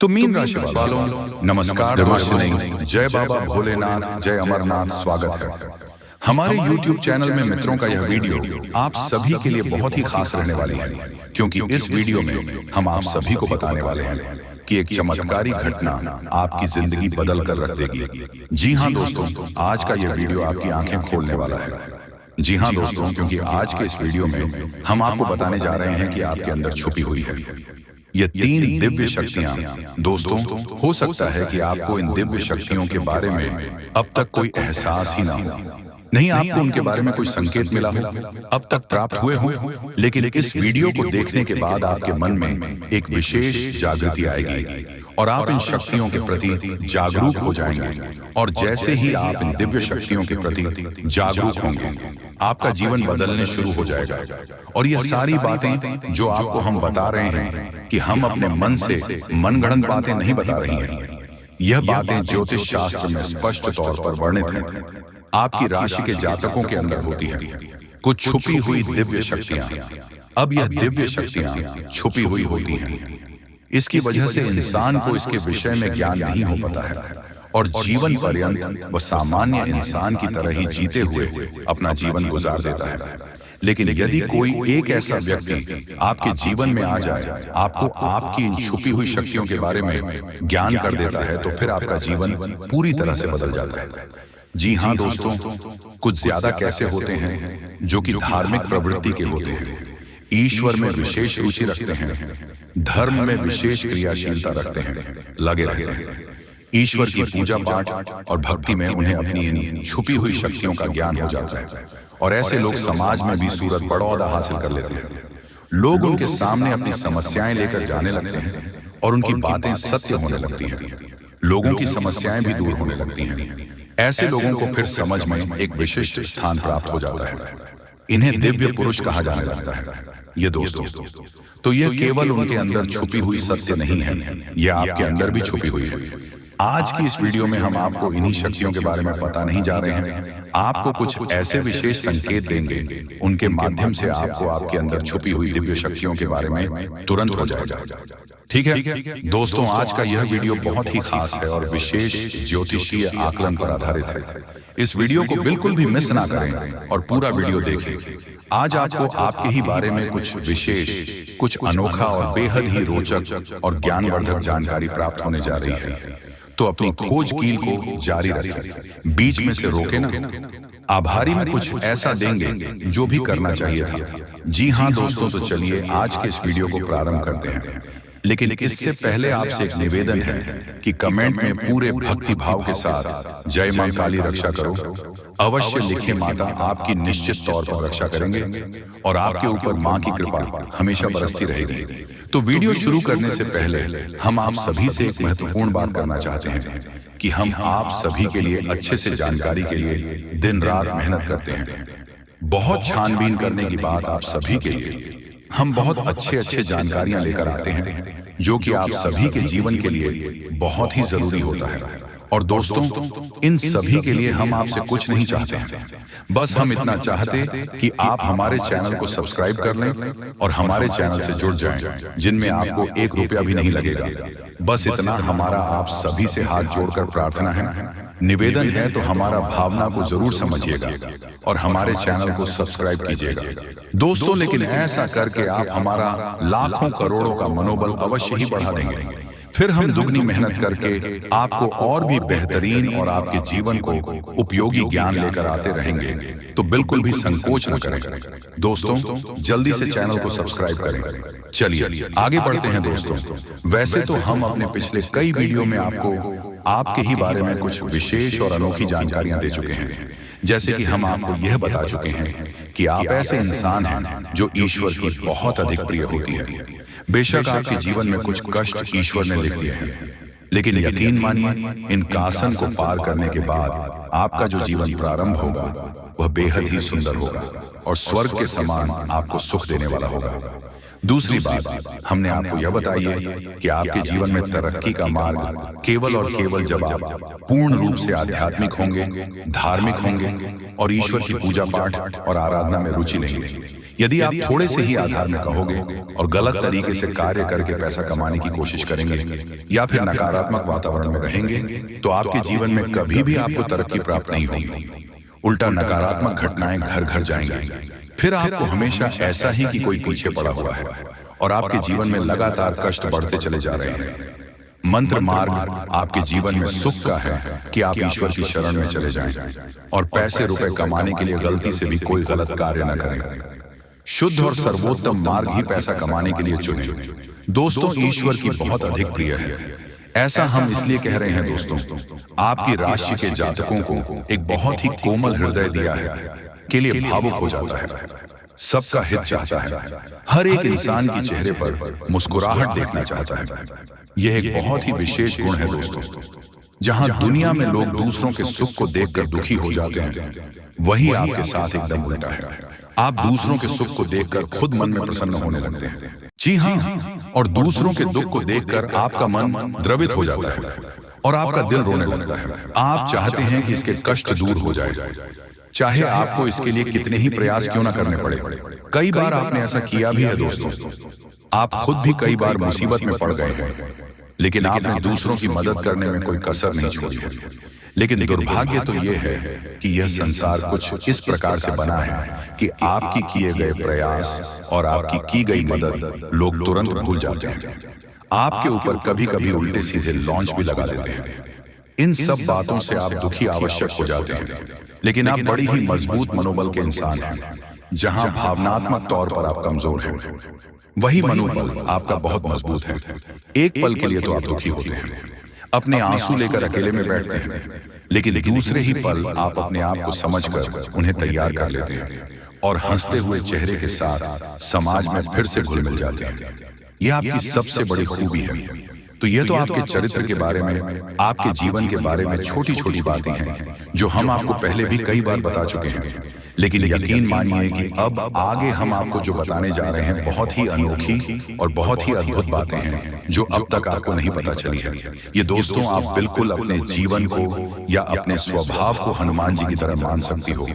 तो मीन राशि वालों, नमस्कार, नमस्ते, जय बाबा भोलेनाथ, जय अमरनाथ। स्वागत है हमारे YouTube चैनल में। मित्रों का यह वीडियो आप सभी के लिए बहुत ही खास रहने वाली है, क्योंकि इस वीडियो में हम आप सभी को बताने वाले हैं कि एक चमत्कारी घटना आपकी जिंदगी बदल कर रख देगी। जी हाँ दोस्तों, आज का यह वीडियो आपकी आंखें खोलने वाला है। जी हाँ दोस्तों, क्योंकि आज के इस वीडियो में हम आपको बताने जा रहे हैं कि आपके अंदर छुपी हुई है ये 3 दिव्य शक्तियां। दोस्तों, हो सकता है कि आपको इन दिव्य शक्तियों के बारे में अब तक कोई एहसास ही ना हो, नहीं आपको उनके बारे में कोई संकेत मिला हो, अब तक प्राप्त हुए हो, लेकिन इस वीडियो को देखने के बाद आपके मन में एक विशेष जागृति आएगी और आप इन शक्तियों के प्रति जागरूक हो जाएंगे। और जैसे ही आप इन दिव्य शक्तियों के प्रति जागरूक होंगे, आपका जीवन बदलने शुरू हो जाएगा। और ये सारी बातें जो आपको हम बता रहे हैं कि हम अपने मन से मनगढ़ंत बातें नहीं बता रही हैं, यह बातें ज्योतिष शास्त्र में स्पष्ट तौर पर वर्णित हैं। आपकी राशि के जातकों के अंदर होती है कुछ छुपी हुई दिव्य शक्तियां। अब यह दिव्य शक्तियां छुपी हुई होती हैं, इसकी वजह से इंसान को इसके विषय में ज्ञान नहीं हो पाता है और जीवन पर्यंत वह सामान्य इंसान की तरह ही जीते हुए अपना जीवन गुजार देता है। लेकिन यदि कोई एक ऐसा व्यक्ति आपके जीवन में आ जाए, आपको आपकी इन छुपी हुई शक्तियों के बारे में ज्ञान कर देता है, तो फिर आपका जीवन पूरी तरह से बदल जाता है। जी हाँ दोस्तों, कुछ ज्यादा कैसे होते हैं जो कि धार्मिक प्रवृत्ति के होते हैं, ईश्वर में विशेष रुचि रखते हैं, धर्म में विशेष क्रियाशीलता रखते हैं, लगे रहते हैं। ईश्वर की पूजा पाठ और भक्ति में उन्हें अपनी इन छुपी हुई शक्तियों का ज्ञान हो जाता है और ऐसे लोग समाज में भी सूरत बड़ा ओहदा हासिल कर लेते हैं। लोग उनके सामने अपनी समस्याएं लेकर जाने लगते हैं और उनकी बातें सत्य होने लगती हैं। लोगों की समस्याएं भी दूर होने लगती हैं। ऐसे लोगों को फिर समझ में एक विशिष्ट स्थान प्राप्त हो जाता है। इन्हें दिव्य पुरुष कहा जाने लगता है। ये दोस्तों, तो यह केवल उनके अंदर छुपी हुई सत्य नहीं है, यह आपके अंदर भी छुपी हुई है। आज की इस वीडियो में हम आपको इन्हीं शक्तियों के बारे में पता नहीं जा रहे हैं, आपको कुछ ऐसे विशेष संकेत देंगे, उनके माध्यम से आपको आपके अंदर छुपी हुई दिव्य शक्तियों के बारे में तुरंत हो जाएगा। ठीक है दोस्तों, आज का यह वीडियो बहुत ही खास है और विशेष ज्योतिषीय आकलन पर आधारित है। इस वीडियो को बिल्कुल भी मिस ना करें और पूरा वीडियो देखें। आज आपको आपके ही बारे में कुछ विशेष, कुछ अनोखा और बेहद ही रोचक और ज्ञानवर्धक जानकारी प्राप्त होने जा रही है। तो अपनी खोज कील को जारी रखें, बीच में से रोके ना। आभारी में कुछ ऐसा देंगे जो भी करना चाहिए था। जी हाँ दोस्तों, तो चलिए आज के इस वीडियो को प्रारंभ करते हैं। लेकिन इससे पहले आपसे एक निवेदन है कि कमेंट में पूरे भक्ति भाव के साथ जय मां काली रक्षा करो अवश्य लिखें। माता आपकी निश्चित तौर पर रक्षा करेंगे और आपके ऊपर मां की कृपा हमेशा बरसती रहेगी। तो वीडियो शुरू करने से पहले हम आप सभी से एक महत्वपूर्ण बात करना चाहते हैं कि हम आप सभी के लिए अच्छे से जानकारी के लिए दिन रात मेहनत करते हैं। बहुत छानबीन करने की बात आप सभी के लिए हम बहुत अच्छे जानकारियां लेकर आते हैं, जो कि आप सभी के जीवन के लिए बहुत ही जरूरी होता है। और दोस्तों, इन सभी के लिए हम आपसे कुछ नहीं चाहते हैं, बस हम इतना चाहते कि आप हमारे चैनल को सब्सक्राइब कर लें और हमारे चैनल से जुड़ जाएं, जिनमें आपको 1 रुपया भी नहीं लगेगा। बस इतना हमारा आप सभी से हाथ जोड़कर प्रार्थना है, निवेदन है। तो हमारा भावना को जरूर समझिएगा और हमारे चैनल को सब्सक्राइब कीजिएगा दोस्तों। लेकिन ऐसा करके आप हमारा लाखों करोड़ों का मनोबल अवश्य ही बढ़ा देंगे। फिर हम दुगनी मेहनत करके आपको और भी बेहतरीन और आपके जीवन को उपयोगी ज्ञान लेकर आते रहेंगे। तो बिल्कुल भी संकोच न करें दोस्तों, जल्दी से चैनल को सब्सक्राइब करें। चलिए आगे बढ़ते हैं दोस्तों। वैसे तो हम अपने पिछले कई वीडियो में आपको आपके ही बारे में कुछ विशेष और अनोखी जानकारियां दे चुके हैं, जैसे कि हम आपको यह बता चुके हैं कि आप ऐसे इंसान हैं जो ईश्वर की बहुत अधिक प्रिय होती है। बेशक आपके जीवन में कुछ कष्ट ईश्वर ने लिख दिए हैं, लेकिन यकीन मानिए इन कासन को पार करने के बाद आपका जो जीवन प्रारंभ होगा वह बेहद ही सुंदर होगा और स्वर्ग के समान आपको सुख देने वाला होगा। दूसरी बात, हमने आपको यह बताई है कि आपके जीवन में तरक्की का मार्ग केवल और केवल जब आप पूर्ण रूप से आध्यात्मिक होंगे, धार्मिक होंगे और ईश्वर की पूजा पाठ और आराधना में रुचि लेंगे। यदि आप थोड़े से ही आधार में कहोगे और गलत तरीके से कार्य करके पैसा कमाने की कोशिश करेंगे या फिर नकारात्मक वातावरण में रहेंगे तो आपके जीवन में कभी भी आपको तरक्की प्राप्त नहीं होगी। उल्टा नकारात्मक घटनाएं घर घर जाएंगी। फिर आपको हमेशा ऐसा ही कि कोई पीछे पड़ा हुआ है और आपके जीवन में लगातार कष्ट बढ़ते चले जा रहे हैं। मंत्र मार्ग आपके जीवन में सुख का है कि आप ईश्वर की शरण में चले जाएं और पैसे रुपए कमाने के लिए गलती से भी कोई गलत कार्य न करें। शुद्ध और सर्वोत्तम मार्ग ही पैसा कमाने के लिए चुनें। दोस्तों, ईश्वर की बहुत अधिक प्रिय है। ऐसा हम इसलिए कह रहे हैं दोस्तों, आपकी राशि के जातकों को एक बहुत ही कोमल हृदय दिया है के लिए भावुक हो जाता है, सबका हित चाहता है, हर एक इंसान के चेहरे पर मुस्कुराहट देखना चाहता है। यह एक बहुत ही विशेष गुण है दोस्तों। जहां दुनिया में लोग दूसरों के सुख को देखकर दुखी हो जाते हैं, वही आपके साथ एकदम उल्टा है। आप दूसरों के सुख को देखकर खुद मन में प्रसन्न होने लगते हैं। जी हाँ, और दूसरों के दुख को देखकर आपका मन द्रवित हो जाता है और आपका दिल रोने लगता है। आप चाहते हैं कि इसके कष्ट दूर हो जाए, चाहे आपको इसके लिए कितने ही प्रयास क्यों ना करने पड़े। कई बार आपने ऐसा किया भी है दोस्तों। आप खुद भी कई बार मुसीबत में पड़ गए हैं, लेकिन आपने दूसरों की मदद करने में कोई कसर नहीं छोड़ी है। लेकिन दुर्भाग्य तो यह है कि यह संसार कुछ इस प्रकार से बना है कि आपकी किए गए प्रयास और आपकी की गई मदद लोग तुरंत भूल जाते हैं। आपके ऊपर कभी कभी उल्टे सीधे लॉन्च भी लगा देते हैं। इन सब बातों से आप दुखी आवश्यक हो जाते हैं, लेकिन आप बड़ी ही मजबूत मनोबल के इंसान हैं। जहां भावनात्मक तौर पर आप कमजोर हैं, वही मनोबल आपका बहुत मजबूत है। एक पल के लिए तो आप दुखी होते हैं, अपने आंसू लेकर अकेले में बैठते हैं, लेकिन दूसरे ही पल आप अपने आप को समझकर उन्हें तैयार कर लेते हैं और हंसते हुए चेहरे के साथ समाज में फिर से घुल मिल जाते हैं। यह आपकी सबसे बड़ी खूबी है। तो यह तो आपके चरित्र के बारे में, आपके जीवन के बारे में छोटी छोटी बातें हैं जो हम आपको पहले भी कई बार बता चुके हैं। लेकिन यकीन मानिए कि अब आगे हम आपको जो बताने जा रहे हैं बहुत ही अनोखी और बहुत ही अद्भुत बातें हैं जो अब तक आपको नहीं पता चली है। ये दोस्तों, आप बिल्कुल अपने जीवन को या अपने स्वभाव को हनुमान जी की तरह मान सकती हो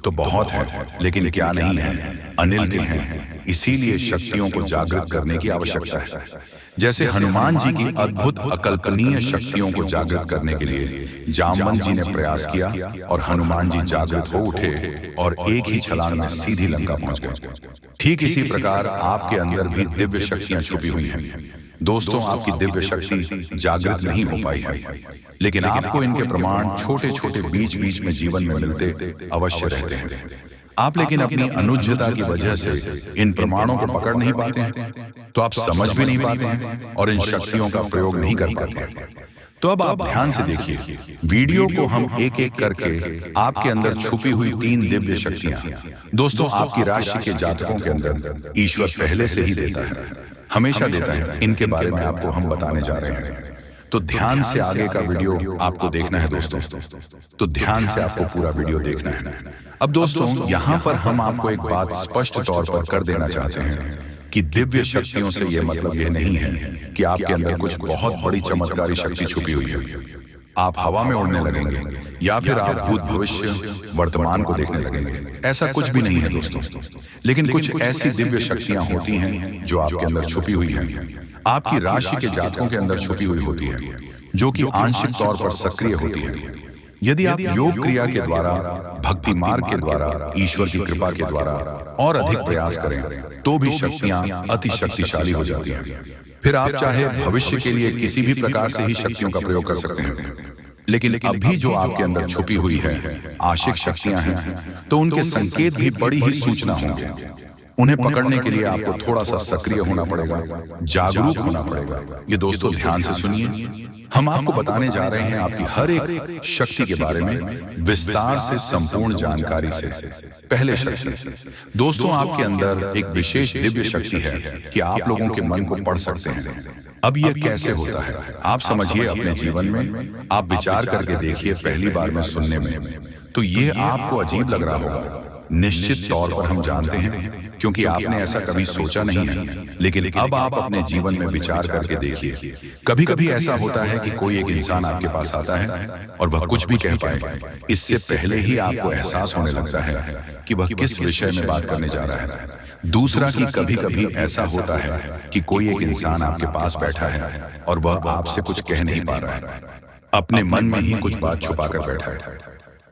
तो बहुत है, लेकिन क्या नहीं है, अनिल के हैं। इसीलिए शक्तियों को जागृत करने की आवश्यकता है। जैसे हनुमान जी की अद्भुत अकल्पनीय शक्तियों को जागृत करने के लिए जामवंत जी ने प्रयास किया और हनुमान जी जागृत हो उठे और एक ही छलांग में सीधी लंका पहुंच गए। ठीक इसी प्रकार आपके अंदर भी दिव्य शक्तियां छुपी हुई हैं। दोस्तों, आपकी दिव्य शक्ति जागृत नहीं हो पाई है, लेकिन आपको इनके प्रमाण छोटे छोटे बीच बीच में जीवन में मिलते अवश्य रहते हैं। आप लेकिन अपनी अनुज्ञता की वजह से इन प्रमाणों को पकड़ नहीं पाते हैं, तो आप समझ भी नहीं पाते हैं और इन शक्तियों का प्रयोग नहीं कर पाते हैं। तो अब आप ध्यान से देखिए, वीडियो को हम एक एक करके आपके अंदर छुपी हुई 3 दिव्य शक्तियां दोस्तों आपकी राशि के जातकों के अंदर ईश्वर पहले से ही देता है, हमेशा देता है। इनके बारे में आपको हम बताने जा रहे हैं, तो ध्यान से आगे का वीडियो आपको देखना है दोस्तों। तो ध्यान से आपको पूरा वीडियो देखना है। अब दोस्तों, यहाँ पर हम आपको एक बात स्पष्ट तौर पर कर देना चाहते हैं कि दिव्य शक्तियों से यह मतलब यह नहीं है कि आपके अंदर कुछ बहुत बड़ी चमत्कारी शक्ति छुपी हुई है। आप हवा में उड़ने लगेंगे या फिर आप भूत भविष्य वर्तमान को देखने लगेंगे, ऐसा कुछ भी नहीं है दोस्तों। लेकिन कुछ ऐसी दिव्य शक्तियां होती हैं जो आपके अंदर छुपी हुई हैं, आपकी राशि के जातकों के अंदर छुपी हुई होती है, जो कि आंशिक तौर पर सक्रिय होती है। यदि आप योग क्रिया के द्वारा, भक्ति मार्ग के द्वारा, ईश्वर की कृपा के द्वारा और अधिक प्रयास करें तो भी शक्तियां अति शक्तिशाली हो जाती हैं। फिर आप चाहे भविष्य के लिए किसी भी प्रकार से ही शक्तियों का प्रयोग कर सकते हैं, लेकिन अभी जो आपके अंदर छुपी हुई है आशिक शक्तियां हैं, तो उनके संकेत भी बड़ी ही सूचना होंगे। उन्हें पकड़ने के लिए आपको थोड़ा सा सक्रिय होना पड़ेगा, जागरूक होना पड़ेगा। ये दोस्तों ध्यान से सुनिए, हम आपको बताने जा रहे हैं आपकी हर एक शक्ति के बारे में विस्तार से, संपूर्ण जानकारी से। पहले शक्ति दोस्तों, आपके अंदर एक विशेष दिव्य शक्ति है कि आप लोगों के मन को पढ़ सकते हैं। अब यह कैसे होता है आप समझिए अपने जीवन में, आप विचार करके देखिए। पहली बार में सुनने में तो ये आपको अजीब लग रहा होगा, निश्चित तौर पर हम जानते हैं, क्योंकि आपने ऐसा कभी सोचा नहीं है। लेकिन अब आप अपने जीवन में विचार करके देखिए। कभी कभी ऐसा होता है कि कोई एक इंसान आपके पास आता है और वह कुछ भी कह पाए, इससे पहले ही आपको एहसास होने लगता है कि वह किस विषय में बात करने जा रहा है। दूसरा कि कभी कभी ऐसा होता है कि कोई एक इंसान आपके पास बैठा है और वह आपसे कुछ कह नहीं पा रहा है, अपने मन में ही कुछ बात छुपाकर बैठा है,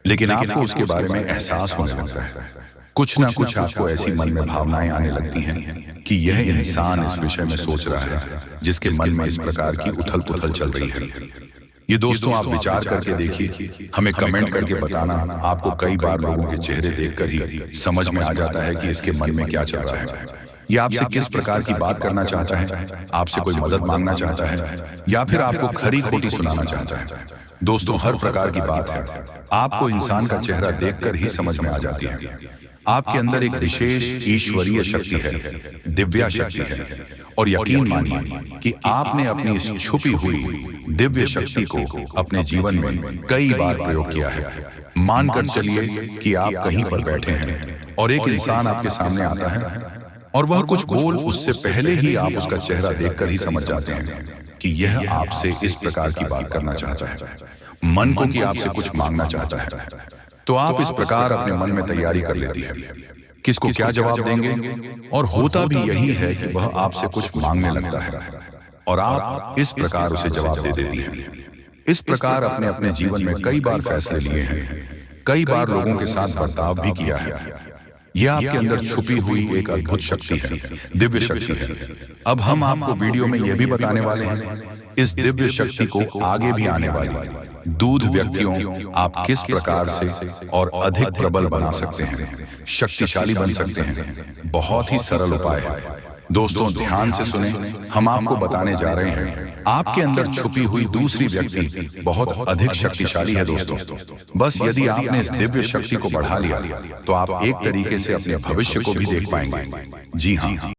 लेकिन आपको उसके बारे में एहसास होने लगता है। कुछ ना कुछ आपको ऐसी मन में भावनाएं आने लगती हैं कि यह इंसान इस विषय में सोच रहा है जिसके मन में इस प्रकार की उथल पुथल चल रही है। ये दोस्तों आप विचार करके देखिए, हमें कमेंट करके बताना। आपको कई बार लोगों के चेहरे देखकर ही समझ में आ जाता है कि इसके मन में क्या चल रहा है। ये आपसे किस प्रकार की बात करना चाहता है, आपसे कोई मदद मांगना चाहता है या फिर आपको खरी खोटी सुनाना चाहता है। दोस्तों हर प्रकार की बात है, आपको इंसान का चेहरा देखकर ही समझ में आ जाती है। आपके अंदर एक विशेष ईश्वरीय शक्ति है, दिव्या शक्ति है, और यकीन मानिए कि आपने अपनी इस छुपी हुई दिव्य शक्ति को अपने जीवन में कई बार प्रयोग किया है। मानकर चलिए कि आप कहीं पर बैठे हैं और एक इंसान आपके सामने आता है और वह कुछ बोल उससे पहले ही आप उसका चेहरा देखकर ही समझ जाते हैं कि यह आपसे इस प्रकार की बात करना चाहता है, मन को कि आपसे कुछ मांगना चाहता है। तो आप इस प्रकार अपने मन में तैयारी कर लेती है किसको क्या जवाब देंगे, और होता भी यही है कि वह आपसे कुछ मांगने लगता है और आप इस प्रकार उसे जवाब दे देती हैं। इस प्रकार अपने अपने जीवन में कई बार फैसले लिए हैं, कई बार लोगों के साथ बर्ताव भी किया है। यह आपके अंदर छुपी हुई एक अद्भुत शक्ति है, दिव्य शक्ति है। अब हम आपको वीडियो में यह भी बताने वाले हैं इस दिव्य शक्ति को आगे भी आने वाली दूध व्यक्तियों आप किस प्रकार से और अधिक प्रबल बना सकते हैं, शक्तिशाली बन सकते हैं। बहुत ही सरल उपाय है दोस्तों, ध्यान से सुने। हम आपको बताने जा रहे हैं आपके अंदर छुपी हुई दूसरी व्यक्ति बहुत अधिक शक्तिशाली है दोस्तों। बस यदि आपने इस दिव्य शक्ति को बढ़ा लिया तो आप एक तरीके से अपने भविष्य को भी देख पाएंगे। जी हाँ,